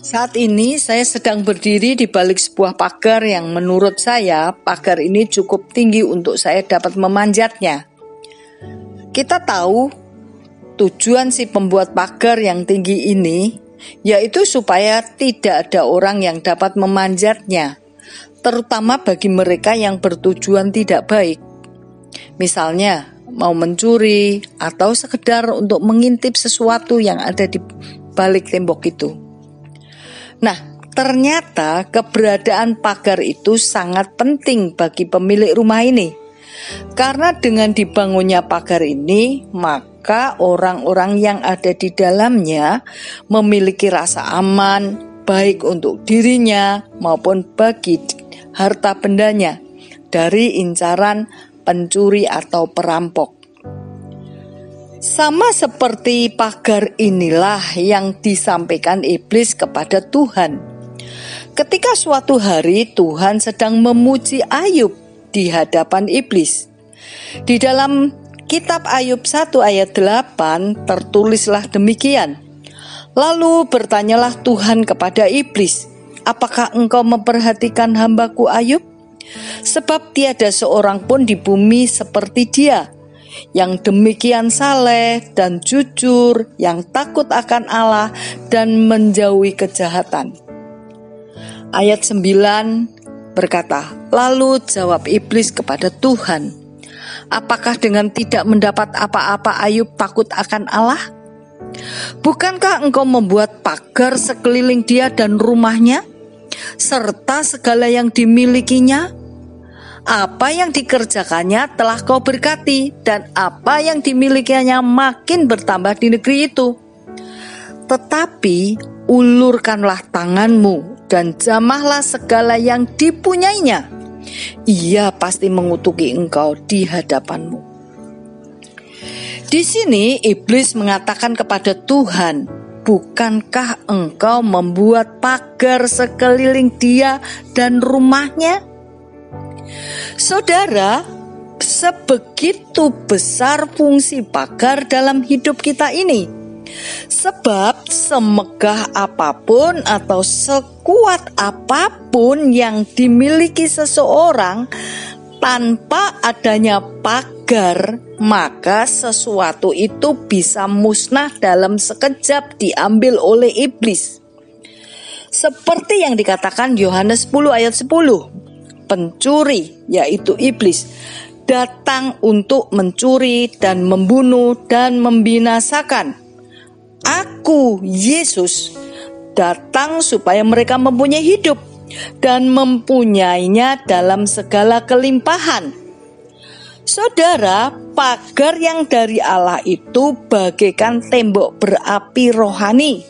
Saat ini saya sedang berdiri di balik sebuah pagar yang menurut saya pagar ini cukup tinggi untuk saya dapat memanjatnya. Kita tahu tujuan si pembuat pagar yang tinggi ini yaitu supaya tidak ada orang yang dapat memanjatnya, terutama bagi mereka yang bertujuan tidak baik. Misalnya mau mencuri atau sekedar untuk mengintip sesuatu yang ada di balik tembok itu. Nah, ternyata keberadaan pagar itu sangat penting bagi pemilik rumah ini. Karena dengan dibangunnya pagar ini, maka orang-orang yang ada di dalamnya memiliki rasa aman, baik untuk dirinya maupun bagi harta bendanya dari incaran pencuri atau perampok. Sama seperti pagar inilah yang disampaikan iblis kepada Tuhan. Ketika suatu hari Tuhan sedang memuji Ayub di hadapan iblis. Di dalam kitab Ayub 1 ayat 8 tertulislah demikian. Lalu bertanyalah Tuhan kepada iblis, "Apakah engkau memperhatikan hambaku Ayub? Sebab tiada seorang pun di bumi seperti dia, yang demikian saleh dan jujur, yang takut akan Allah dan menjauhi kejahatan." Ayat 9 berkata, lalu jawab iblis kepada Tuhan, "Apakah dengan tidak mendapat apa-apa Ayub takut akan Allah? Bukankah engkau membuat pagar sekeliling dia dan rumahnya, serta segala yang dimilikinya? Apa yang dikerjakannya telah kau berkati, dan apa yang dimilikinya makin bertambah di negeri itu. Tetapi ulurkanlah tanganmu dan jamahlah segala yang dipunyainya. Ia pasti mengutuki engkau di hadapanmu." Di sini iblis mengatakan kepada Tuhan, "Bukankah engkau membuat pagar sekeliling dia dan rumahnya?" Saudara, sebegitu besar fungsi pagar dalam hidup kita ini. Sebab semegah apapun atau sekuat apapun yang dimiliki seseorang, tanpa adanya pagar, maka sesuatu itu bisa musnah dalam sekejap diambil oleh iblis. Seperti yang dikatakan Yohanes 10 ayat 10. Pencuri, yaitu iblis, datang untuk mencuri dan membunuh dan membinasakan. Aku, Yesus, datang supaya mereka mempunyai hidup dan mempunyainya dalam segala kelimpahan. Saudara, pagar yang dari Allah itu bagaikan tembok berapi rohani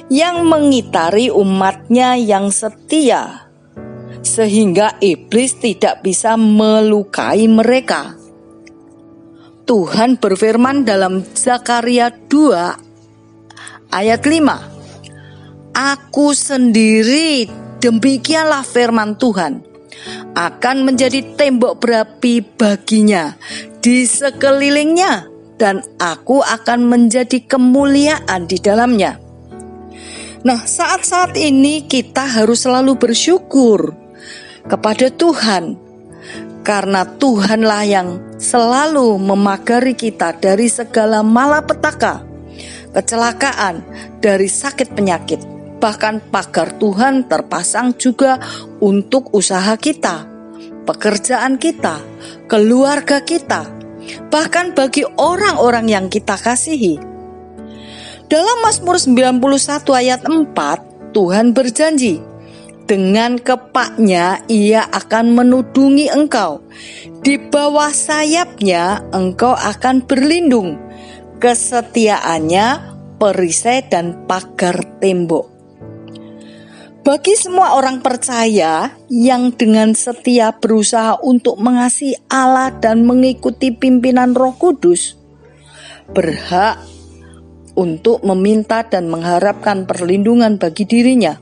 yang mengitari umatnya yang setia, sehingga iblis tidak bisa melukai mereka. Tuhan berfirman dalam Zakaria 2 ayat 5, "Aku sendiri, demikianlah firman Tuhan, akan menjadi tembok berapi baginya di sekelilingnya, dan aku akan menjadi kemuliaan di dalamnya." Nah, saat-saat ini kita harus selalu bersyukur kepada Tuhan, karena Tuhanlah yang selalu memagari kita dari segala malapetaka, kecelakaan, dari sakit penyakit. Bahkan pagar Tuhan terpasang juga untuk usaha kita, pekerjaan kita, keluarga kita, bahkan bagi orang-orang yang kita kasihi. Dalam Mazmur 91 ayat 4, Tuhan berjanji, "Dengan kepaknya ia akan menudungi engkau, di bawah sayapnya engkau akan berlindung, kesetiaannya perisai dan pagar tembok." Bagi semua orang percaya yang dengan setia berusaha untuk mengasihi Allah dan mengikuti pimpinan Roh Kudus, berhak untuk meminta dan mengharapkan perlindungan bagi dirinya.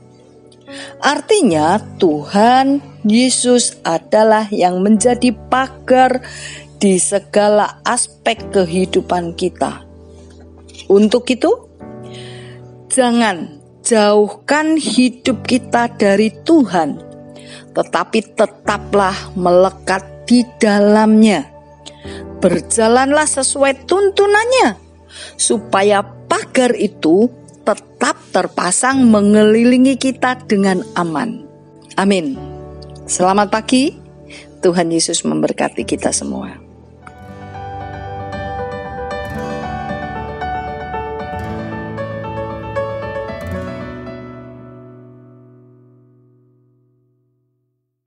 Artinya Tuhan Yesus adalah yang menjadi pagar di segala aspek kehidupan kita. Untuk itu, jangan jauhkan hidup kita dari Tuhan, tetapi tetaplah melekat di dalamnya. Berjalanlah sesuai tuntunannya, supaya pagar itu tetap terpasang mengelilingi kita dengan aman. Amin. Selamat pagi, Tuhan Yesus memberkati kita semua.